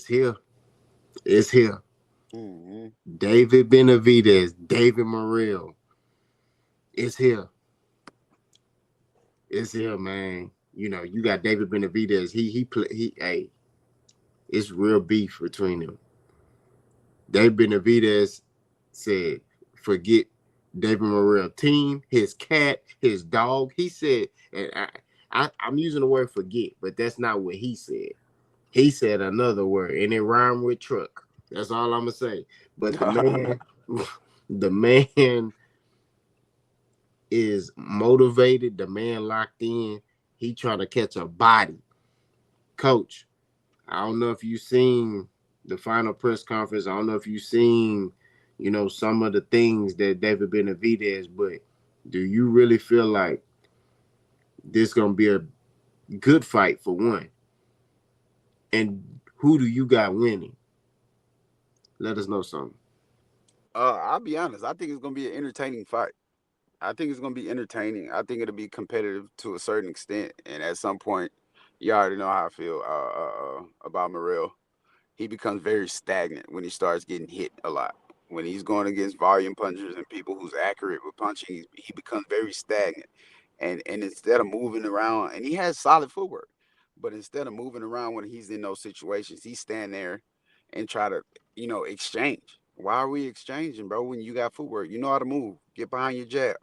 here. It's here. Mm-hmm. David Benavides, David Morrell. It's here. It's here, man. You know, you got David Benavides. Hey, it's real beef between them. David Benavides said, forget David Morrell team, his cat, his dog. He said, and I'm using the word forget, but that's not what he said. He said another word, and it rhymed with truck. That's all I'm gonna say. But the man is motivated. The man locked in. He trying to catch a body. Coach, I don't know if you seen the final press conference. I don't know if you seen, some of the things that David Benavidez, but do you really feel like this gonna be a good fight for one? And who do you got winning? Let us know something. I'll be honest. I think it's gonna be an entertaining fight. I think it's gonna be entertaining. I think it'll be competitive to a certain extent, and at some point, you already know how I feel about Morrell. He becomes very stagnant when he starts getting hit a lot. When he's going against volume punchers and people who's accurate with punching, he becomes very stagnant. And instead of moving around, and he has solid footwork, but instead of moving around when he's in those situations, he stand there and try to, exchange. Why are we exchanging, bro? When you got footwork, you know how to move. Get behind your jab,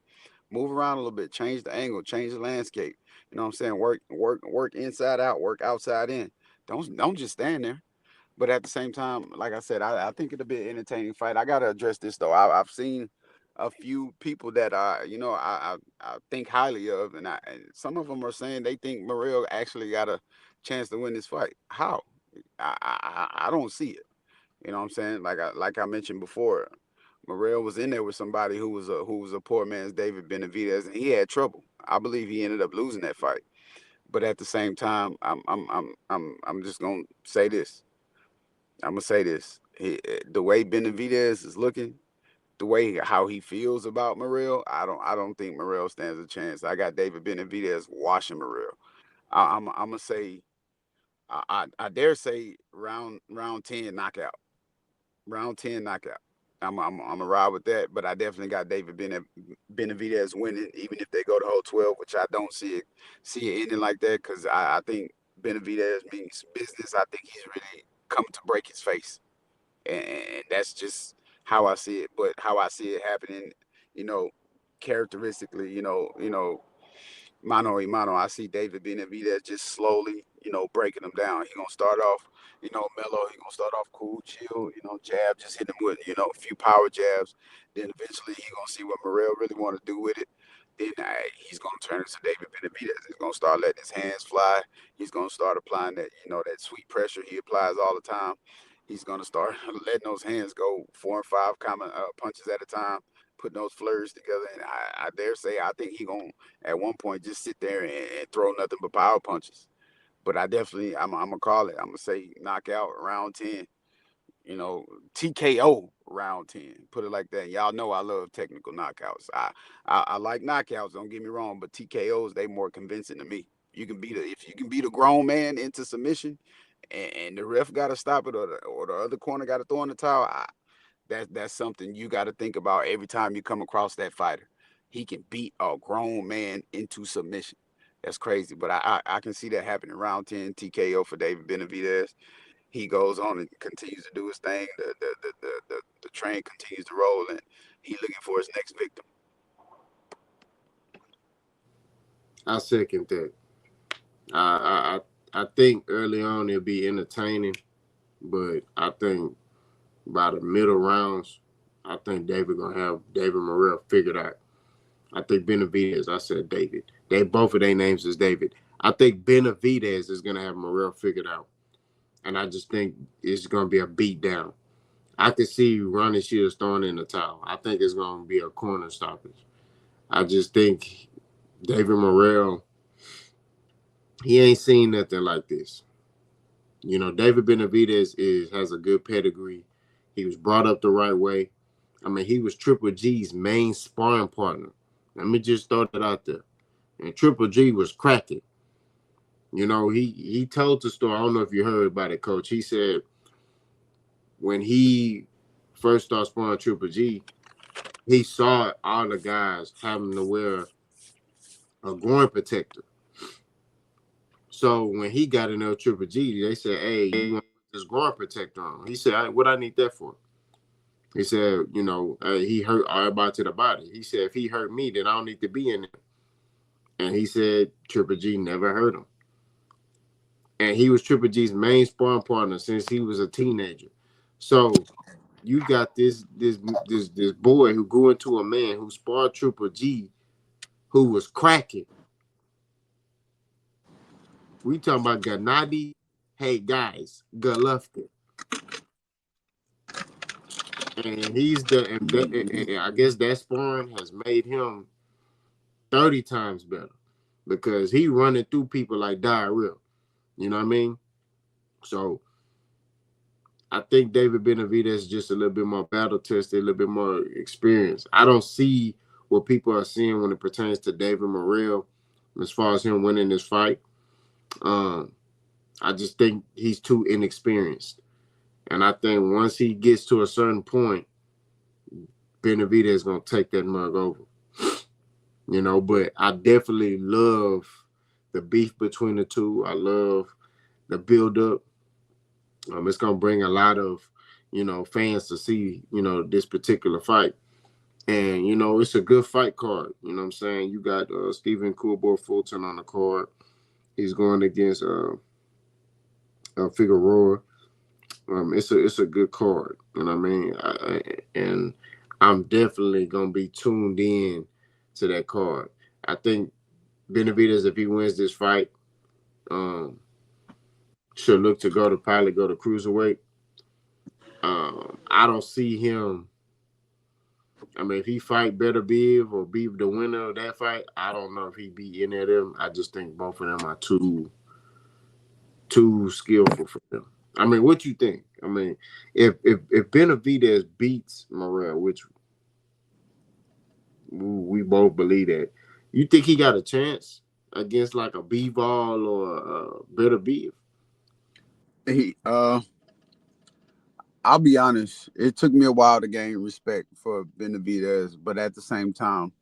move around a little bit, change the angle, change the landscape. You know what I'm saying? Work inside out, work outside in. Don't just stand there. But at the same time, like I said, I think it'll be an entertaining fight. I gotta address this though. I've seen a few people that I think highly of, and some of them are saying they think Morrell actually got a chance to win this fight. How? I don't see it. You know what I'm saying? Like I mentioned before, Morrell was in there with somebody who was a poor man's David Benavidez, and he had trouble. I believe he ended up losing that fight. But at the same time, I'm just gonna say this. I'm gonna say this: the way Benavidez is looking, the way how he feels about Morrell, I don't think Morrell stands a chance. I got David Benavidez washing Morrell. I'm gonna say I dare say round 10 knockout. Round 10 knockout. I'm gonna ride with that, but I definitely got David Benavidez winning, even if they go the whole 12, which I don't see it ending like that because I think Benavidez means business. I think he's really come to break his face, and that's just how I see it. But how I see it happening, you know, characteristically, mano a mano. I see David Benavidez just slowly, breaking him down. He gonna start off, mellow. He gonna start off cool, chill, jab, just hit him with, a few power jabs. Then eventually he gonna see what Morrell really want to do with it. Then he's gonna turn to David Benavidez. He's gonna start letting his hands fly. He's gonna start applying that, that sweet pressure he applies all the time. He's gonna start letting those hands go 4 and 5 common punches at a time, putting those flurries together. And I dare say I think he gonna at one point just sit there and throw nothing but power punches. But I'm gonna call it. I'm gonna say knockout round 10. TKO round 10. Put it like that. Y'all know I love technical knockouts. I like knockouts. Don't get me wrong, but TKOs they more convincing to me. If you can beat a grown man into submission, and the ref got to stop it, or the other corner got to throw in the towel. That's something you got to think about every time you come across that fighter. He can beat a grown man into submission. That's crazy, but I can see that happening. Round 10 TKO for David Benavidez. He goes on and continues to do his thing. The train continues to roll, and he's looking for his next victim. I second that. I think early on it'll be entertaining, but I think by the middle rounds, I think David gonna have David Morrell figured out. I think Benavidez. I said David. They both of their names is David. I think Benavidez is gonna have Morrell figured out, and I just think it's gonna be a beat down. I could see Ronnie Shields throwing in the towel. I think it's gonna be a corner stoppage. I just think David Morrell, he ain't seen nothing like this. David Benavidez has a good pedigree. He was brought up the right way. I mean, he was Triple G's main sparring partner. Let me just throw that out there. And Triple G was cracking. He told the story. I don't know if you heard about it, Coach. He said when he first started sparring Triple G, he saw all the guys having to wear a groin protector. So when he got in there with Triple G, they said, "Hey, you want this groin protector on?" He said, "What I need that for?" He said, he hurt everybody to the body. He said, if he hurt me, then I don't need to be in there. And he said Triple G never hurt him. And he was Triple G's main sparring partner since he was a teenager. So you got this boy who grew into a man who sparred Triple G, who was cracking. We talking about Gennady, hey guys, Golovkin. And and I guess that sparring has made him 30 times better because he running through people like diarrhea. You know what I mean? So I think David Benavides is just a little bit more battle tested, a little bit more experienced. I don't see what people are seeing when it pertains to David Morrell as far as him winning this fight. I just think he's too inexperienced. And I think once he gets to a certain point, Benavides is going to take that mug over. But I definitely love the beef between the two. I love the build-up. It's going to bring a lot of, fans to see, this particular fight. And, it's a good fight card. You know what I'm saying? You got Stephen Coolboy Fulton on the card. He's going against Figueroa. It's a good card. You know what I mean? And I'm definitely going to be tuned in to that card. I think Benavides, if he wins this fight, should look to probably go to cruiserweight. I don't see him. I mean, if he fight Benavides or be the winner of that fight, I don't know if he beat any of them. I just think both of them are too skillful for them. I mean, what you think? I mean, if Benavides beats Morrell, which we both believe that, you think he got a chance against like a B-Ball or a Benavides? I'll be honest. It took me a while to gain respect for Benavides, but at the same time,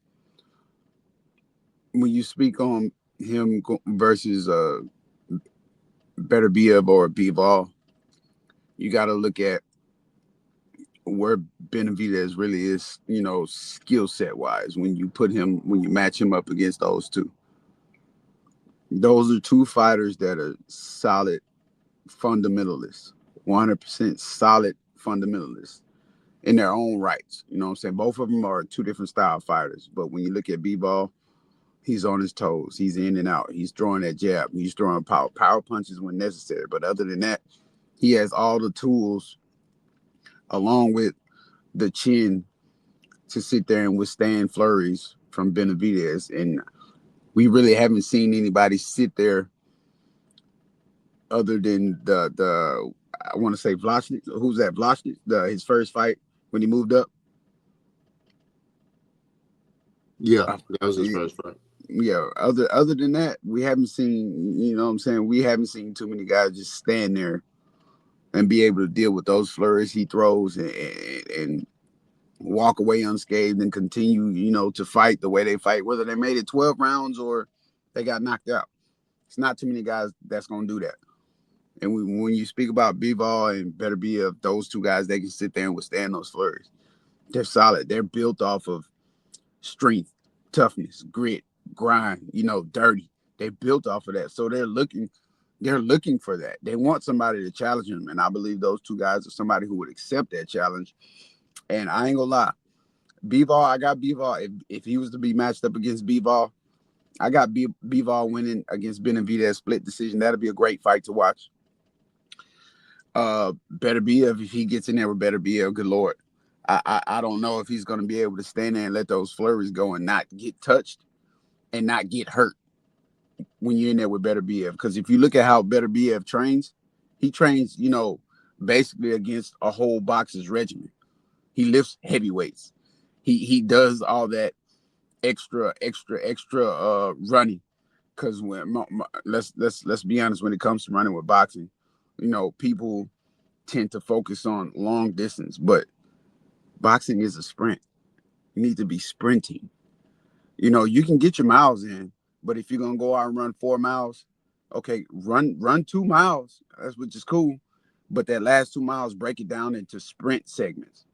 when you speak on him versus Beterbiev or Bivol, you got to look at where Benavides really is, skill set wise. When you match him up against those two, those are two fighters that are solid fundamentalists, 100% solid fundamentalists in their own rights. You know what I'm saying? Both of them are two different style fighters. But when you look at Bivol, he's on his toes. He's in and out. He's throwing that jab. He's throwing power punches when necessary. But other than that, he has all the tools along with the chin to sit there and withstand flurries from Benavides. And we really haven't seen anybody sit there other than the I want to say Vlachnik. Who's that? Vlachnik, his first fight when he moved up. Yeah, that was his first fight. Yeah. Other than that, we haven't seen. You know what I'm saying? We haven't seen too many guys just stand there and be able to deal with those flurries he throws and walk away unscathed and continue, to fight the way they fight, whether they made it 12 rounds or they got knocked out. It's not too many guys that's going to do that. And when you speak about Bivol and Beterbiev, those two guys, they can sit there and withstand those flurries. They're solid. They're built off of strength, toughness, grit, grind, dirty. They're built off of that. So they're looking for that. They want somebody to challenge them. And I believe those two guys are somebody who would accept that challenge. And I ain't gonna lie. Bivol, I got Bivol. If he was to be matched up against Bivol, I got Bivol winning against Benavides split decision. That'll be a great fight to watch. Beterbiev, if he gets in there with Beterbiev, good Lord. I don't know if he's going to be able to stand there and let those flurries go and not get touched and not get hurt when you're in there with Beterbiev. Because if you look at how Beterbiev trains, he trains, basically against a whole boxer's regimen. He lifts heavyweights. He does all that extra running. Because let's be honest, when it comes to running with boxing, people tend to focus on long distance, but boxing is a sprint. You need to be sprinting. You can get your miles in, but if you're gonna go out and run 4 miles, okay, run 2 miles. That's which is cool. But that last 2 miles, break it down into sprint segments.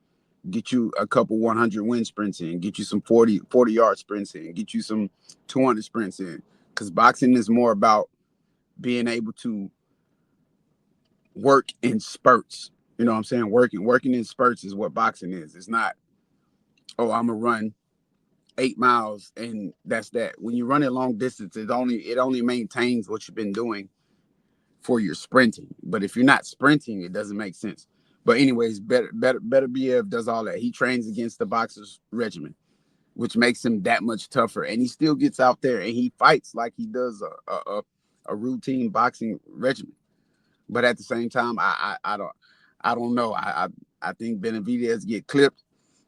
Get you a couple 100 wind sprints in, get you some 40 yard sprints in, get you some 200 sprints in. Because boxing is more about being able to work in spurts. You know what I'm saying? Working in spurts is what boxing is. It's not, oh, I'm gonna run 8 miles and that's that. When you run it long distance, it only maintains what you've been doing for your sprinting. But if you're not sprinting, it doesn't make sense. But anyways, better BF does all that. He trains against the boxer's regimen, which makes him that much tougher. And he still gets out there and he fights like he does a routine boxing regimen. But at the same time, I don't know. I think Benavides get clipped.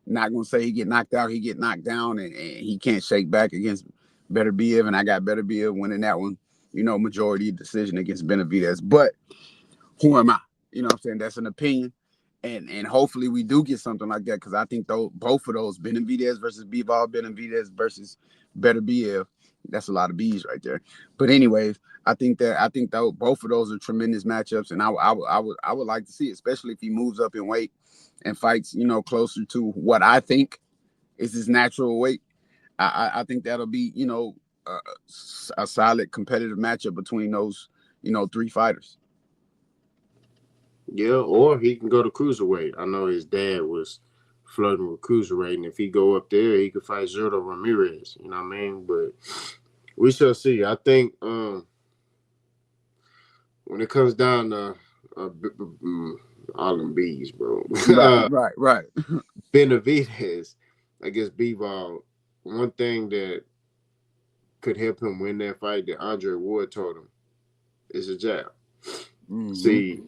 Not gonna say he get knocked out. He get knocked down, and he can't shake back against Better Biev, and I got Better Biev winning that one. Majority decision against Benavides. But who am I? You know what I'm saying? That's an opinion. And hopefully we do get something like that because I think both of those, Benavides versus Bivol, Benavides versus Better Biev, that's a lot of B's right there. But anyways, I think both of those are tremendous matchups, and I would like to see it, especially if he moves up in weight and fights, closer to what I think is his natural weight. I think that'll be, a, a solid competitive matchup between those, three fighters. Yeah, or he can go to cruiserweight. I know his dad was flirting with cruiserweight, and if he go up there, he could fight Zurdo Ramirez. You know what I mean? But we shall see. I think when it comes down to all them bees, bro, Right, right, right. Benavides against Bivol, one thing that could help him win that fight that Andre Ward told him is a jab. Mm-hmm. See,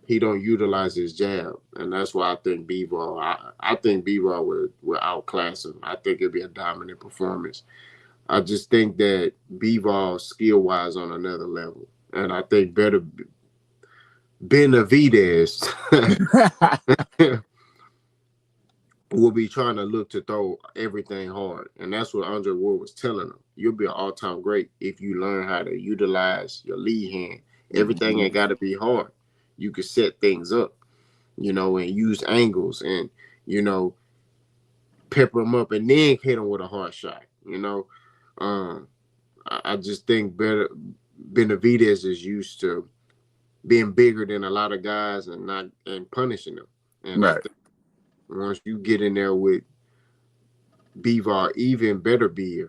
he don't utilize his jab, and that's why I think Bivol. I think Bivol will outclass him. I think it'll be a dominant performance. I just think that Bivol skill wise on another level, and I think better Benavides will be trying to look to throw everything hard, and that's what Andre Ward was telling him. You'll be an all-time great if you learn how to utilize your lead hand. Everything Mm-hmm. ain't got to be hard. You can set things up, and use angles and you know pepper them up and then hit them with a hard shot. Um, I just think better Benavides is used to being bigger than a lot of guys and not and punishing them. And I Right. think once you get in there with Beavar, even better Beav,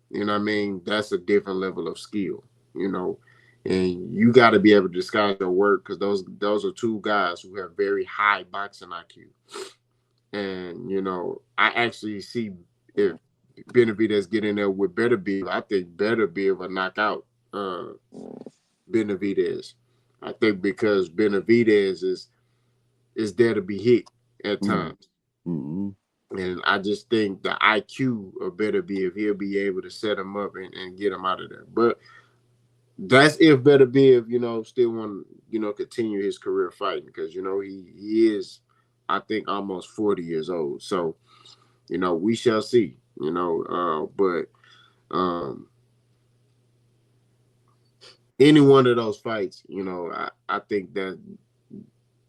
you know what I mean? That's a different level of skill, you know. And you got to be able to disguise your work because those are two guys who have very high boxing IQ. And I actually see if Benavides get in there with Better Beav, I think Better Beav will knock out Benavides. I think because Benavides is there to be hit at Mm-hmm. times. And I just think the IQ of Better Beav, he'll be able to set him up and get him out of there. But that's if Better Biv, still want to, continue his career fighting because, he is, I think, almost 40 years old. So, we shall see, but any one of those fights, I think that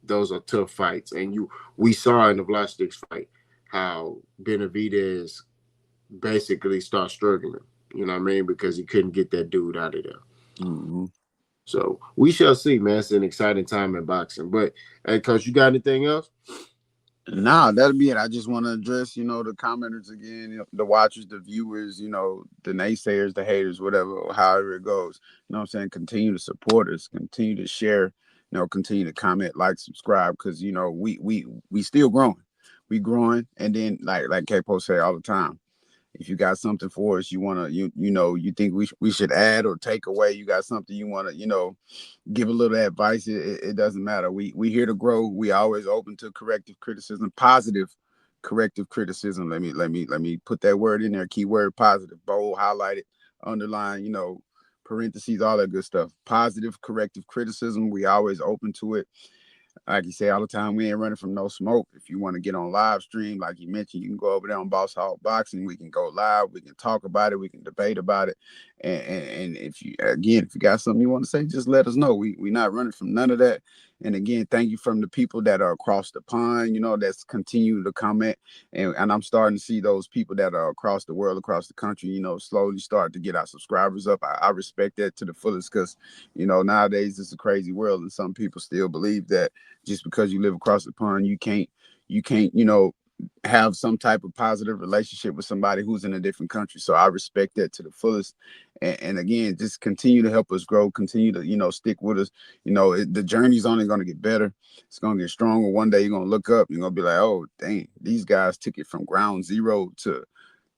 those are tough fights. And we saw in the Vlasic fight how Benavides basically start struggling, you know what I mean? Because he couldn't get that dude out of there. Mm-hmm. So we shall see, man. It's an exciting time in boxing. But hey, coach, you got anything else? Nah, that'll be it. I just want to address, the commenters again, the watchers, the viewers, the naysayers, the haters, whatever, however it goes. You know what I'm saying? Continue to support us, continue to share, continue to comment, like, subscribe, because we still growing. We growing. And then like Capo say all the time, if you got something for us, you wanna you think we should add or take away, you got something you wanna, give a little advice, it doesn't matter. We here to grow. We always open to corrective criticism, positive corrective criticism. Let me put that word in there, keyword positive, bold, highlighted, underline, parentheses, all that good stuff. Positive corrective criticism, we always open to it. Like you say all the time, we ain't running from no smoke. If you want to get on live stream, like you mentioned, you can go over there on Boss Hog Boxing. We can go live. We can talk about it. We can debate about it. And if you, again, if you got something you want to say, just let us know. We not running from none of that. And again, thank you from the people that are across the pond, that's continue to comment. And I'm starting to see those people that are across the world, across the country, slowly start to get our subscribers up. I respect that to the fullest because, nowadays it's a crazy world and some people still believe that just because you live across the pond, you can't, have some type of positive relationship with somebody who's in a different country. So I respect that to the fullest. And again, just continue to help us grow, continue to, stick with us. The journey's only going to get better. It's going to get stronger. One day you're going to look up, you're going to be like, oh, dang, these guys took it from ground zero to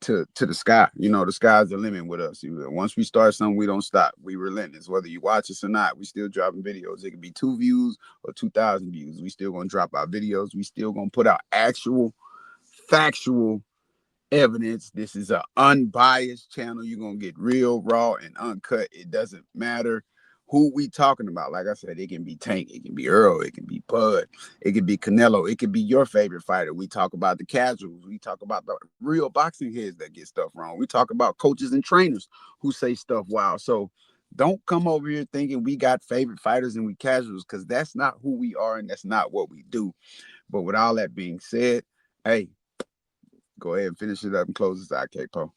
the sky. The sky's the limit with us. Once we start something, we don't stop. We relentless. Whether you watch us or not, we still dropping videos. It could be 2 views or 2,000 views. We still gonna drop our videos. We still gonna put out actual, factual evidence. This is an unbiased channel. You're gonna get real, raw, and uncut. It doesn't matter who we talking about. Like I said, it can be Tank, it can be Earl, it can be Bud, it can be Canelo, it could be your favorite fighter. We talk about the casuals, we talk about the real boxing heads that get stuff wrong. We talk about coaches and trainers who say stuff wild. So don't come over here thinking we got favorite fighters and we casuals, because that's not who we are and that's not what we do. But with all that being said, hey, go ahead and finish it up and close this out, K-Po.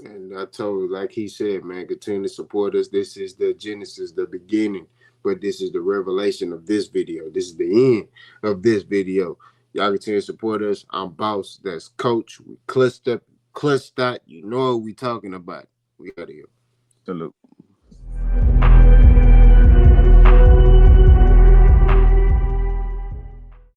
And I told, like he said, man, continue to support us. This is the genesis, the beginning, but this is the revelation of this video. This is the end of this video. Y'all continue to support us. I'm Boss. That's Coach. We clutched up, clutched out. You know what we talking about. We out of here. Salute.